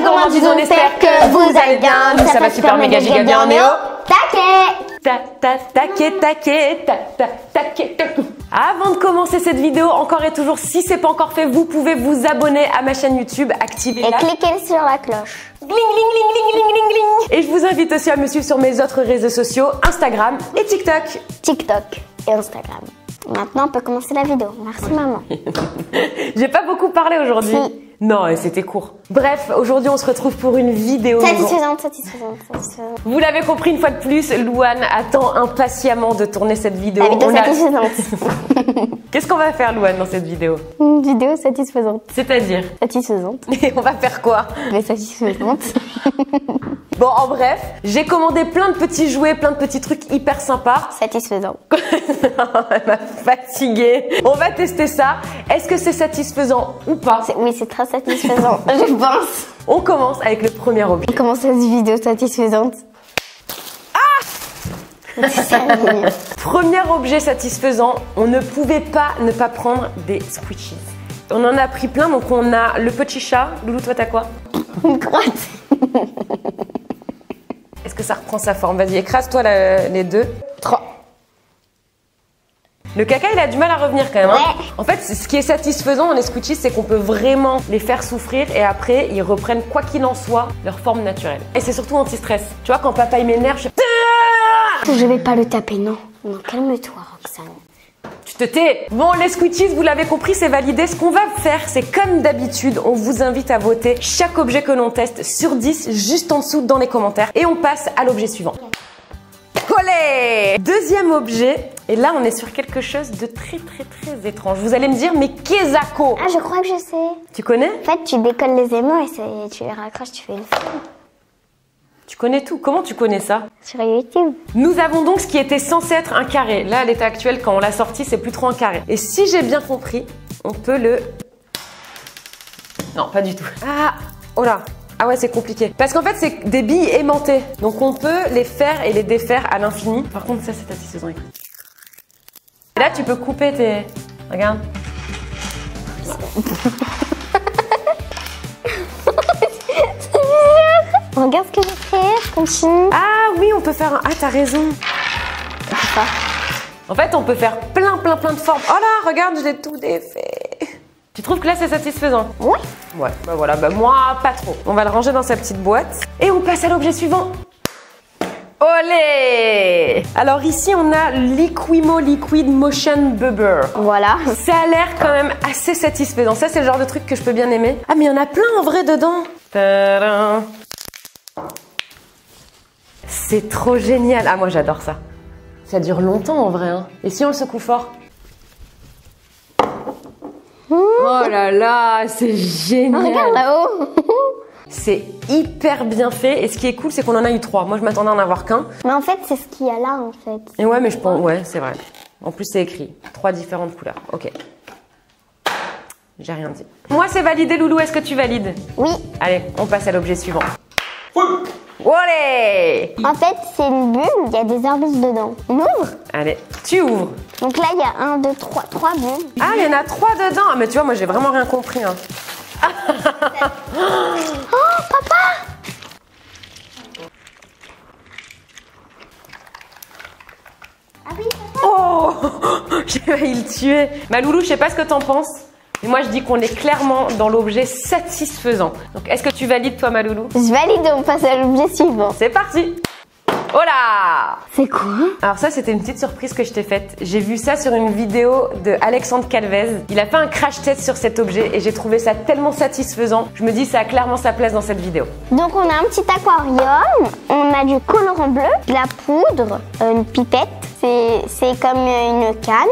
gourmands du Zone, espère que vous allez bien. Nous, ça va super méga giga bien. On est au taquet. Avant de commencer cette vidéo, encore et toujours, si c'est pas encore fait, vous pouvez vous abonner à ma chaîne YouTube, activer et cliquez sur la cloche. Gling, gling, gling, gling, gling, gling. Et je vous invite aussi à me suivre sur mes autres réseaux sociaux, Instagram et TikTok. TikTok et Instagram. Maintenant, on peut commencer la vidéo. Merci maman. J'ai pas beaucoup parlé aujourd'hui. Si. Non, c'était court. Bref, aujourd'hui on se retrouve pour une vidéo. Satisfaisante. Vous l'avez compris une fois de plus, Louane attend impatiemment de tourner cette vidéo. La vidéo satisfaisante. Qu'est-ce qu'on va faire, Louane, dans cette vidéo? Une vidéo satisfaisante. C'est-à-dire? Satisfaisante. Et on va faire quoi? Mais satisfaisante. Bon, en bref, j'ai commandé plein de petits jouets, plein de petits trucs hyper sympas. Satisfaisant. Elle m'a fatiguée. On va tester ça. Est-ce que c'est satisfaisant ou pas? Oui, c'est très satisfaisant, je pense. On commence avec le premier objet. Comment cette vidéo satisfaisante? Premier objet satisfaisant, on ne pouvait pas ne pas prendre des squishies. On en a pris plein, donc on a le petit chat. Loulou, toi t'as quoi? Une crotte. Est-ce que ça reprend sa forme? Vas-y, écrase-toi les deux. 3. Le caca, il a du mal à revenir quand même. Hein. Ouais. En fait, ce qui est satisfaisant dans les squishies, c'est qu'on peut vraiment les faire souffrir et après, ils reprennent, quoi qu'il en soit, leur forme naturelle. Et c'est surtout anti-stress. Tu vois, quand papa il m'énerve, Je vais pas le taper, non. Non, calme-toi, Roxane. Tu te tais. Bon, les squishies, vous l'avez compris, c'est validé. Ce qu'on va faire, c'est comme d'habitude, on vous invite à voter chaque objet que l'on teste sur 10, juste en dessous dans les commentaires. Et on passe à l'objet suivant. Olé! Deuxième objet, et là on est sur quelque chose de très étrange. Vous allez me dire, mais Kezako? Ah, je crois que je sais. Tu connais? En fait, tu décolles les aimants et tu les raccroches, tu fais une forme. Tu connais tout. Comment tu connais ça? Sur YouTube. Nous avons donc ce qui était censé être un carré. Là, à l'état actuel, quand on l'a sorti, c'est plus trop un carré. Et si j'ai bien compris, on peut le... Non, pas du tout. Ah, oh là. Ah ouais, c'est compliqué. Parce qu'en fait, c'est des billes aimantées. Donc, on peut les faire et les défaire à l'infini. Par contre, ça, c'est satisfaisant. Écoute. Et là, tu peux couper tes... Regarde. Regarde ce que j'ai créé, je continue. Ah oui, on peut faire un... Ah, t'as raison. En fait, on peut faire plein de formes. Oh là, regarde, je l'ai tout défait. Tu trouves que là, c'est satisfaisant? Oui. Ouais, bah voilà, bah moi, pas trop. On va le ranger dans sa petite boîte. Et on passe à l'objet suivant. Olé! Alors ici, on a Liquimo Liquid Motion Bubber. Voilà. Ça a l'air quand même assez satisfaisant. Ça, c'est le genre de truc que je peux bien aimer. Ah, mais il y en a plein en vrai dedans. Tadam! C'est trop génial. Ah, moi, j'adore ça. Ça dure longtemps en vrai. Hein. Et si on le secoue fort? Oh là là, c'est génial. Regarde là-haut. C'est hyper bien fait. Et ce qui est cool, c'est qu'on en a eu 3. Moi, je m'attendais à en avoir qu'un. Mais en fait, c'est ce qu'il y a là, en fait. Et ouais, mais je pense... Ouais, c'est vrai. En plus, c'est écrit. 3 différentes couleurs. Ok. J'ai rien dit. Moi, c'est validé, Loulou. Est-ce que tu valides? Oui. Allez, on passe à l'objet suivant. Olé! En fait, c'est une bulle, il y a des arbustes dedans. On ouvre. Allez, tu ouvres. Donc là, il y a 1, 2, 3 bulles. Ah, il y en a 3 dedans. Ah, mais tu vois, moi, j'ai vraiment rien compris. Hein. Oh, papa! Ah oui, papa. Oh! J'ai failli le tuer. Ma Loulou, je sais pas ce que t'en penses. Mais moi, je dis qu'on est clairement dans l'objet satisfaisant. Donc, est-ce que tu valides, toi, ma Loulou? Je valide, on passe à l'objet suivant. C'est parti! Oh là! C'est quoi? Alors ça, c'était une petite surprise que je t'ai faite. J'ai vu ça sur une vidéo de Alexandre Calvez. Il a fait un crash test sur cet objet et j'ai trouvé ça tellement satisfaisant. Je me dis, ça a clairement sa place dans cette vidéo. Donc, on a un petit aquarium, on a du colorant bleu, de la poudre, une pipette. C'est comme une canne.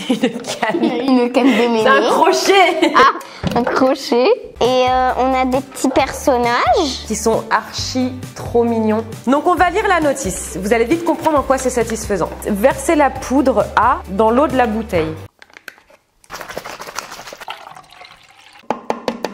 Une canne. Une canne de mémé. C'est un crochet! Ah, un crochet. Et on a des petits personnages. Qui sont archi trop mignons. Donc on va lire la notice. Vous allez vite comprendre en quoi c'est satisfaisant. Versez la poudre à dans l'eau de la bouteille.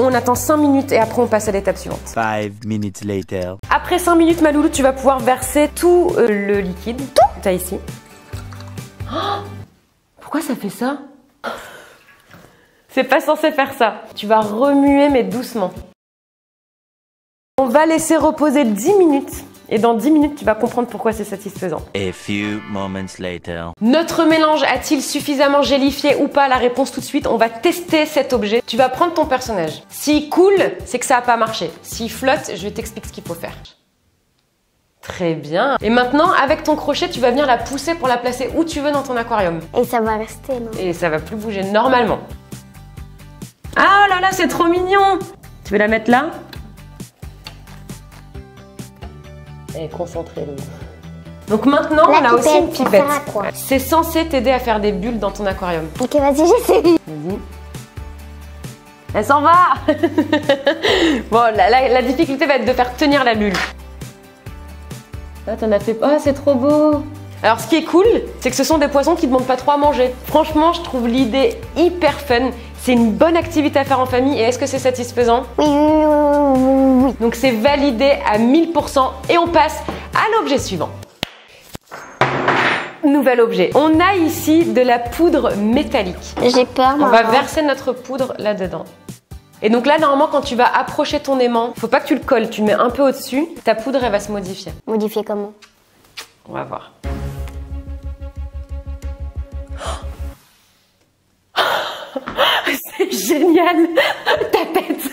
On attend 5 minutes et après on passe à l'étape suivante. 5 minutes later. Après 5 minutes, ma Loulou, tu vas pouvoir verser tout le liquide. Tout? T'as ici. Oh, pourquoi ça fait ça? C'est pas censé faire ça. Tu vas remuer mais doucement. va laisser reposer 10 minutes. Et dans 10 minutes, tu vas comprendre pourquoi c'est satisfaisant. A few moments later. Notre mélange a-t-il suffisamment gélifié ou pas? La réponse tout de suite. On va tester cet objet. Tu vas prendre ton personnage. S'il coule, c'est que ça n'a pas marché. S'il flotte, je t'explique ce qu'il faut faire. Très bien. Et maintenant, avec ton crochet, tu vas venir la pousser pour la placer où tu veux dans ton aquarium. Et ça va rester, non? Et ça va plus bouger normalement. Ah là là, c'est trop mignon! Tu veux la mettre là? Elle est concentrée. Donc maintenant, on a aussi une pipette. C'est censé t'aider à faire des bulles dans ton aquarium. Ok, vas-y, j'essaie. Vas-y. Elle s'en va. Bon, la difficulté va être de faire tenir la bulle. Ah, t'en as fait... Oh, c'est trop beau. Alors, ce qui est cool, c'est que ce sont des poissons qui ne demandent pas trop à manger. Franchement, je trouve l'idée hyper fun. C'est une bonne activité à faire en famille. Et est-ce que c'est satisfaisant? Oui, oui, oui, oui, oui. Donc, c'est validé à 1000%. Et on passe à l'objet suivant. Nouvel objet. On a ici de la poudre métallique. J'ai peur, On va verser notre poudre là-dedans. Et donc là, normalement, quand tu vas approcher ton aimant, faut pas que tu le colles, tu le mets un peu au-dessus. Ta poudre, elle va se modifier. Modifier comment? On va voir. C'est génial! Ta tête!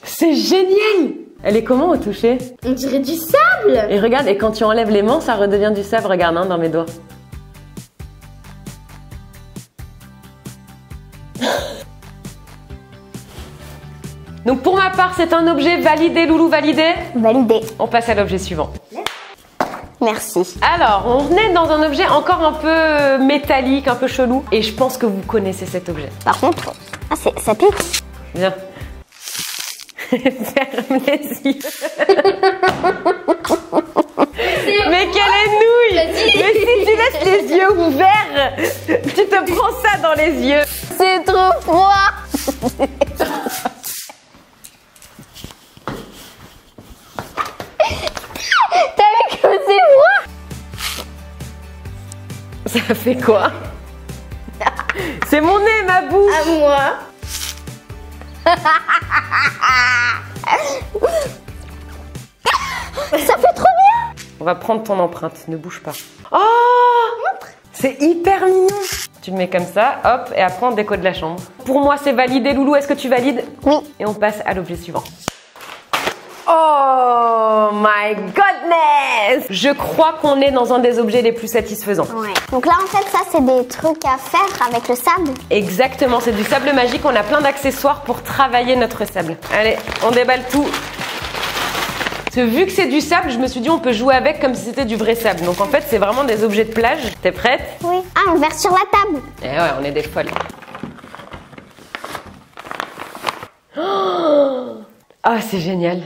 C'est génial! Elle est comment au toucher? On dirait du sable! Et regarde, et quand tu enlèves l'aimant, ça redevient du sable. Regarde, hein, dans mes doigts. Donc pour ma part, c'est un objet validé, Loulou, validé? Validé. On passe à l'objet suivant. Merci. Alors, on est dans un objet encore un peu métallique, un peu chelou. Et je pense que vous connaissez cet objet. Par contre, ah, ça pique. Viens. Ferme les yeux. Mais quelle nouille! Mais si tu laisses les yeux ouverts, tu te prends ça dans les yeux. C'est trop froid. T'as vu que c'est froid? Ça fait quoi? C'est mon nez, ma bouche. À moi. Ça fait trop bien. On va prendre ton empreinte, ne bouge pas. Oh! C'est hyper mignon. Tu le mets comme ça, hop, et après on décode la chambre. Pour moi, c'est validé, Loulou. Est-ce que tu valides? Oui. Et on passe à l'objet suivant. Oh my goodness! Je crois qu'on est dans un des objets les plus satisfaisants. Ouais. Donc là, en fait, ça, c'est des trucs à faire avec le sable. Exactement, c'est du sable magique. On a plein d'accessoires pour travailler notre sable. Allez, on déballe tout. Parce que vu que c'est du sable, je me suis dit on peut jouer avec comme si c'était du vrai sable. Donc en fait, c'est vraiment des objets de plage. T'es prête? Oui. Ah, on verse sur la table. Eh ouais, on est des folles. Oh, ah, c'est génial.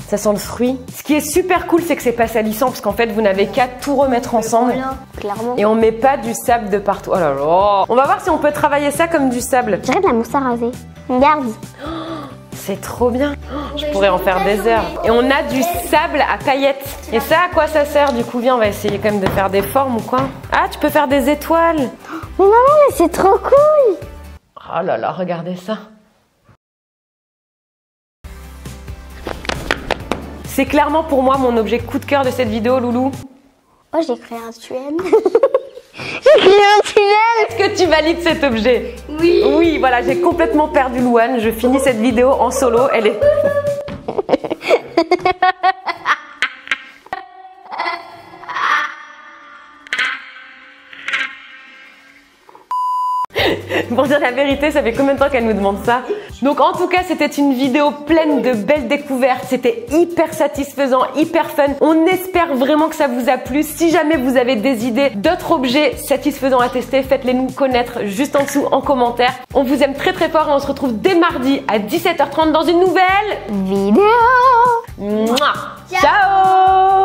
Ça sent le fruit. Ce qui est super cool, c'est que c'est pas salissant parce qu'en fait, vous n'avez qu'à tout remettre ensemble. Voilà, clairement. Et on met pas du sable de partout. Oh là là. On va voir si on peut travailler ça comme du sable. Je dirais de la mousse à raser. Regarde. C'est trop bien. Je pourrais en faire des heures. Et on a du sable à paillettes. Et ça, à quoi ça sert du coup? Viens, on va essayer quand même de faire des formes ou quoi. Ah, tu peux faire des étoiles. Mais maman, mais c'est trop cool. Oh là là, regardez ça. C'est clairement pour moi mon objet coup de cœur de cette vidéo, Loulou. Oh, j'ai créé un tunnel. J'ai créé un tunnel. Est-ce que tu valides cet objet? Oui. Oui, voilà, j'ai complètement perdu Louane. Je finis cette vidéo en solo. Elle est... Pour dire la vérité, ça fait combien de temps qu'elle nous demande ça? Donc en tout cas, c'était une vidéo pleine de belles découvertes. C'était hyper satisfaisant, hyper fun. On espère vraiment que ça vous a plu. Si jamais vous avez des idées d'autres objets satisfaisants à tester, faites-les nous connaître juste en dessous en commentaire. On vous aime très très fort et on se retrouve dès mardi à 17h30 dans une nouvelle Vidéo. Mouah. Ciao.